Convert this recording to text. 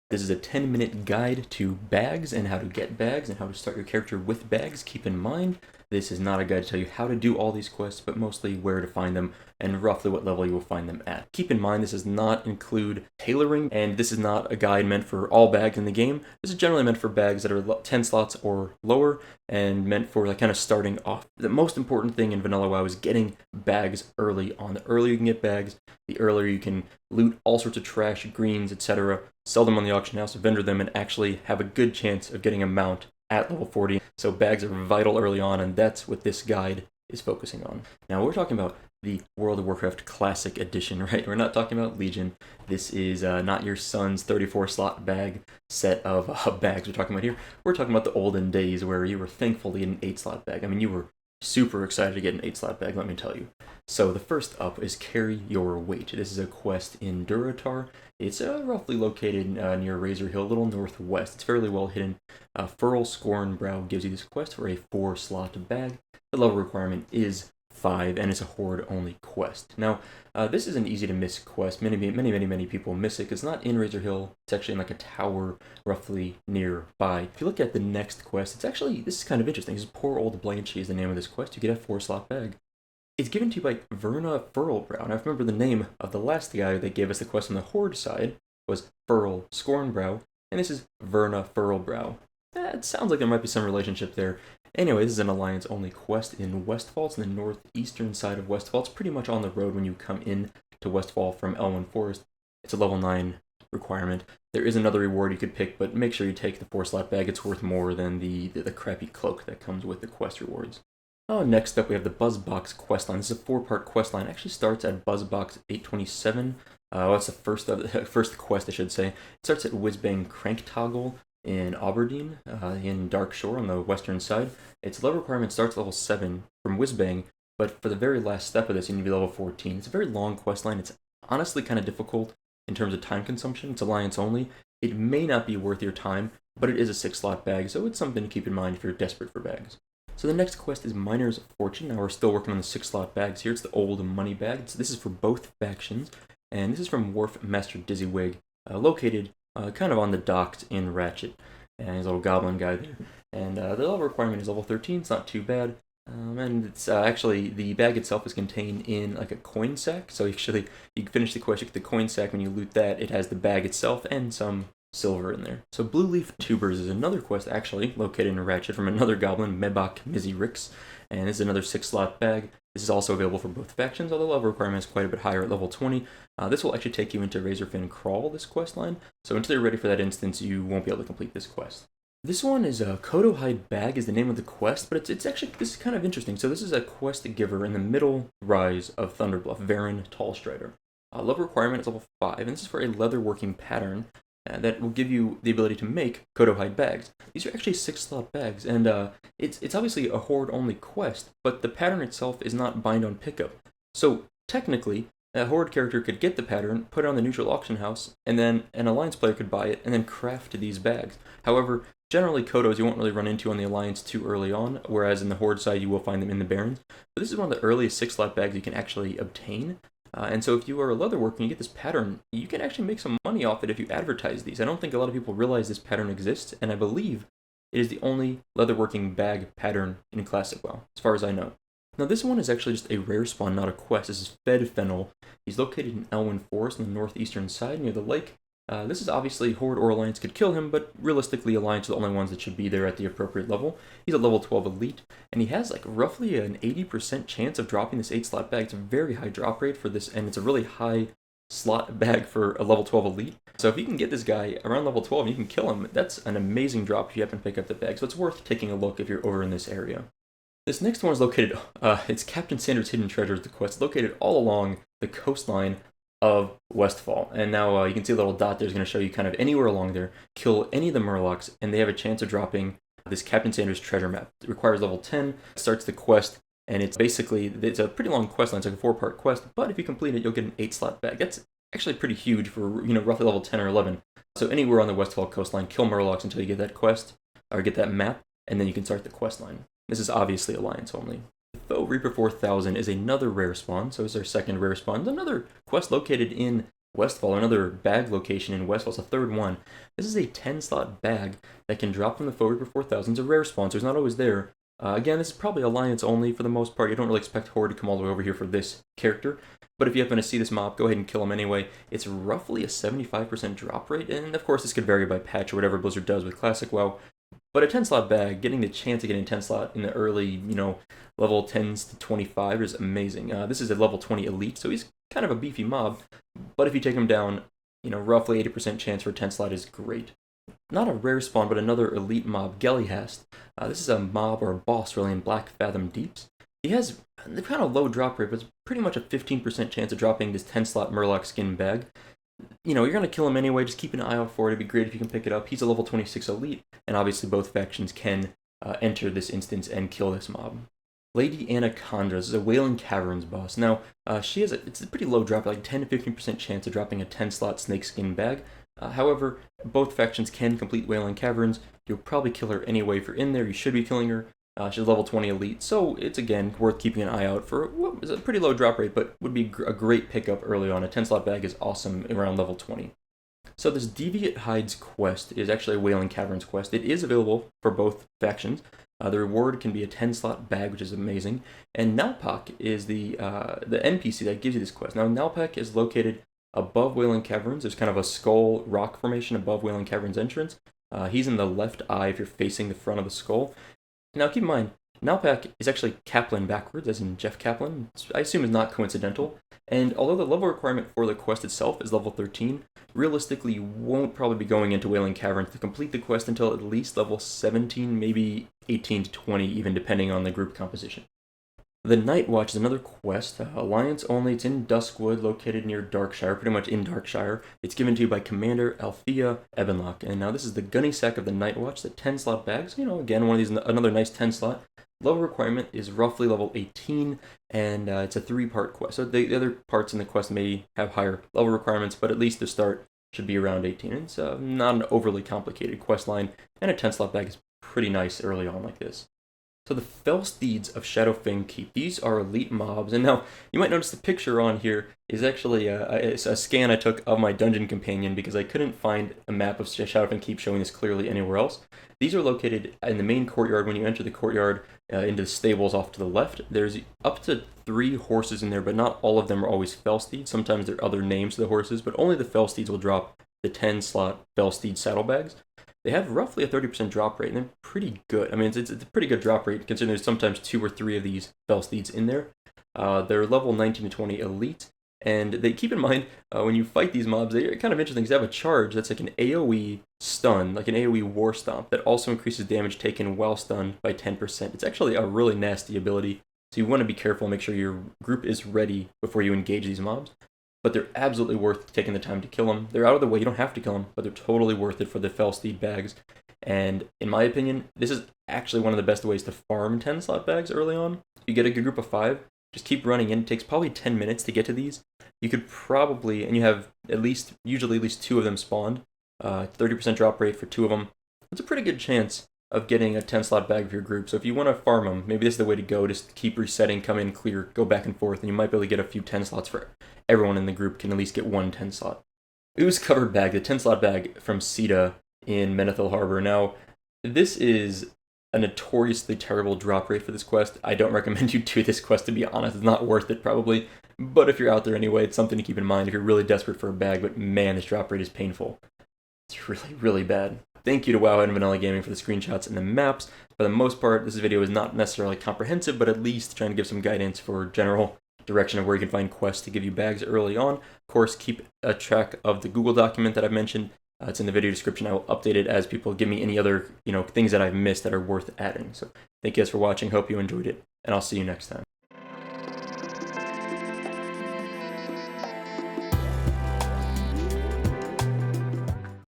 This is a 10-minute guide to bags and how to get bags and how to start your character with bags. Keep in mind, this is not a guide to tell you how to do all these quests, but mostly where to find them and roughly what level you will find them at. Keep in mind, this does not include tailoring, and this is not a guide meant for all bags in the game. This is generally meant for bags that are 10 slots or lower, and meant for kind of starting off. The most important thing in Vanilla WoW is getting bags early on. The earlier you can get bags, the earlier you can loot all sorts of trash, greens, etc., sell them on the auction house, vendor them, and actually have a good chance of getting a mount at level 40. So bags are vital early on, and that's what this guide is focusing on. Now we're talking about the World of Warcraft Classic Edition, right? We're not talking about Legion. This is not your son's 34-slot bag set of bags we're talking about here. We're talking about the olden days where you were thankful to get an 8-slot bag. I mean, you were super excited to get an 8-slot bag, let me tell you. So the first up is Carry Your Weight. This is a quest in Durotar. It's roughly located near Razor Hill, a little northwest. It's fairly well hidden. Furl Scornbrow gives you this quest for a 4-slot bag. The level requirement is 5, and it's a horde-only quest. Now, this is an easy-to-miss quest. Many people miss it. It's not in Razor Hill. It's actually in like a tower roughly nearby. If you look at the next quest, it's actually, this is kind of interesting. This is Poor Old Blanchy is the name of this quest. You get a 4-slot bag. It's given to you by Verna Furlbrow. Now, I remember the name of the last guy that gave us the quest on the horde side was Furl Scornbrow, and this is Verna Furlbrow. It sounds like there might be some relationship there. Anyway, this is an Alliance-only quest in Westfall. It's in the northeastern side of Westfall. It's pretty much on the road when you come in to Westfall from Elwyn Forest. It's a level 9 requirement. There is another reward you could pick, but make sure you take the 4-slot bag. It's worth more than the crappy cloak that comes with the quest rewards. Next up, we have the Buzzbox questline. This is a 4-part questline. It actually starts at Buzzbox 827. That's the first quest, I should say. It starts at Whizbang Crank Toggle in Aberdeen, in Dark Shore on the western side. Its level requirement starts at level 7 from Whizbang, but for the very last step of this, you need to be level 14. It's a very long questline. It's honestly kind of difficult in terms of time consumption. It's Alliance only. It may not be worth your time, but it is a 6-slot bag, so it's something to keep in mind if you're desperate for bags. So the next quest is Miner's Fortune. Now we're still working on the 6-slot bags here. It's the old money bag. So this is for both factions, and this is from Wharf Master Dizzywig, located kind of on the docks in Ratchet. And he's a little goblin guy there. And the level requirement is level 13. It's not too bad. And it's actually, the bag itself is contained in like a coin sack. So actually, you finish the quest, you get the coin sack. When you loot that, it has the bag itself and some silver in there. So Blueleaf Tubers is another quest actually located in Ratchet from another goblin, Mebok Mizzy-Rix, and this is another 6-slot bag. This is also available for both factions, although the level requirement is quite a bit higher at level 20. This will actually take you into Razorfin Crawl, this quest line, so until you're ready for that instance, you won't be able to complete this quest. This one is Kodo Hide Bag is the name of the quest, but it's actually, this is kind of interesting. So this is a quest giver in the middle rise of Thunderbluff, Varen Tallstrider. Level requirement is level 5, and this is for a leatherworking pattern that will give you the ability to make Kodo Hide bags. These are actually 6-slot bags, and it's obviously a horde-only quest, but the pattern itself is not bind on pickup. So technically, a horde character could get the pattern, put it on the neutral auction house, and then an Alliance player could buy it and then craft these bags. However, generally Kodos you won't really run into on the Alliance too early on, whereas in the horde side you will find them in the Barrens. But this is one of the earliest 6-slot bags you can actually obtain. And so if you are a leatherworker and you get this pattern, you can actually make some money off it if you advertise these. I don't think a lot of people realize this pattern exists, and I believe it is the only leatherworking bag pattern in Classic WoW, as far as I know. Now this one is actually just a rare spawn, not a quest. This is Fedfennel. He's located in Elwyn Forest on the northeastern side near the lake. This is obviously Horde or Alliance could kill him, but realistically Alliance are the only ones that should be there at the appropriate level. He's a level 12 elite, and he has like roughly an 80% chance of dropping this 8-slot bag. It's a very high drop rate for this, and it's a really high slot bag for a level 12 elite. So if you can get this guy around level 12 and you can kill him, that's an amazing drop if you happen to pick up the bag. So it's worth taking a look if you're over in this area. This next one is located, it's Captain Sanders' Hidden Treasures, the quest, located all along the coastline of Westfall. And now you can see a little dot there is going to show you kind of anywhere along there. Kill any of the Murlocs, and they have a chance of dropping this Captain Sanders treasure map. It requires level 10, starts the quest, and it's a pretty long quest line. It's like a 4-part quest, but if you complete it, you'll get an 8-slot bag. That's actually pretty huge for, roughly level 10 or 11. So anywhere on the Westfall coastline, kill Murlocs until you get that quest, or get that map, and then you can start the quest line. This is obviously Alliance only. Foe Reaper 4000 is another rare spawn, so it's our second rare spawn. Another quest located in Westfall, another bag location in Westfall. It's the third one. This is a 10-slot bag that can drop from the Foe Reaper 4000. It's a rare spawn, so it's not always there. Again, this is probably Alliance only for the most part. You don't really expect Horde to come all the way over here for this character. But if you happen to see this mob, go ahead and kill him anyway. It's roughly a 75% drop rate, and of course this could vary by patch or whatever Blizzard does with Classic WoW. But a 10-slot bag, getting the chance of getting a 10-slot in the early, level 10s to 25 is amazing. This is a level 20 elite, so he's kind of a beefy mob. But if you take him down, roughly 80% chance for a 10-slot is great. Not a rare spawn, but another elite mob, Gelihast. This is a mob or a boss really in Blackfathom Deeps. He has the kind of low drop rate, but it's pretty much a 15% chance of dropping this 10-slot Murloc skin bag. You're going to kill him anyway, just keep an eye out for it. It'd be great if you can pick it up. He's a level 26 elite, and obviously both factions can enter this instance and kill this mob. Lady Anacondra, this is a Wailing Caverns boss. Now, it's a pretty low drop, like 10 to 15% chance of dropping a 10-slot snakeskin bag. However, both factions can complete Wailing Caverns. You'll probably kill her anyway if you're in there. You should be killing her. She's level 20 elite, so it's again worth keeping an eye out for what is a pretty low drop rate, but would be a great pickup early on. A 10-slot bag is awesome around level 20. So this Deviate Hides quest is actually a Wailing Caverns quest. It is available for both factions. The reward can be a 10-slot bag, which is amazing. And Nalpak is the NPC that gives you this quest. Now, Nalpak is located above Wailing Caverns. There's kind of a skull rock formation above Wailing Caverns entrance. He's in the left eye if you're facing the front of the skull. Now, keep in mind, Nalpak is actually Kaplan backwards, as in Jeff Kaplan. I assume is not coincidental. And although the level requirement for the quest itself is level 13, realistically you won't probably be going into Wailing Caverns to complete the quest until at least level 17, maybe 18 to 20, even depending on the group composition. The Night Watch is another quest, Alliance only. It's in Duskwood, located near Darkshire, pretty much in Darkshire. It's given to you by Commander Althea Ebenlock. And now this is the Gunny Sack of the Night Watch, the 10-slot bags. Again, one of these, another nice 10-slot. Level requirement is roughly level 18, and it's a 3-part quest. So the other parts in the quest may have higher level requirements, but at least the start should be around 18. And it's not an overly complicated quest line, and a 10-slot bag is pretty nice early on like this. So the Fell Steeds of Shadowfang Keep. These are elite mobs, and now you might notice the picture on here is actually a scan I took of my dungeon companion because I couldn't find a map of Shadowfang Keep showing this clearly anywhere else. These are located in the main courtyard. When you enter the courtyard into the stables off to the left, there's up to 3 horses in there, but not all of them are always Fell Steeds. Sometimes there are other names to the horses, but only the Fell Steeds will drop the 10-slot Fell Steed saddlebags. They have roughly a 30% drop rate, and they're pretty good. I mean, it's a pretty good drop rate, considering there's sometimes 2 or 3 of these Fell Steeds in there. They're level 19 to 20 elite, and they keep in mind, when you fight these mobs, they're kind of interesting, because they have a charge that's like an AoE stun, like an AoE War Stomp, that also increases damage taken while stunned by 10%. It's actually a really nasty ability, so you want to be careful and make sure your group is ready before you engage these mobs. But they're absolutely worth taking the time to kill them. They're out of the way, you don't have to kill them, but they're totally worth it for the Fell Steed bags. And in my opinion, this is actually one of the best ways to farm 10-slot bags early on. If you get a good group of 5, just keep running in. It takes probably 10 minutes to get to these. You could probably, and you have usually at least 2 of them spawned, 30% drop rate for 2 of them. It's a pretty good chance of getting a 10-slot bag for your group. So if you want to farm them, maybe this is the way to go. Just keep resetting, come in, clear, go back and forth, and you might be able to get a few 10 slots for everyone in the group can at least get 1 10-slot. Ooze Covered Bag, the 10-slot bag from Sita in Menethil Harbor. Now, this is a notoriously terrible drop rate for this quest. I don't recommend you do this quest, to be honest. It's not worth it, probably. But if you're out there anyway, it's something to keep in mind if you're really desperate for a bag. But man, this drop rate is painful. It's really, really bad. Thank you to WoW and Vanilla Gaming for the screenshots and the maps. For the most part, this video is not necessarily comprehensive, but at least trying to give some guidance for general direction of where you can find quests to give you bags early on. Of course, keep a track of the Google document that I've mentioned. It's in the video description. I will update it as people give me any other, things that I've missed that are worth adding. So thank you guys for watching. Hope you enjoyed it, and I'll see you next time.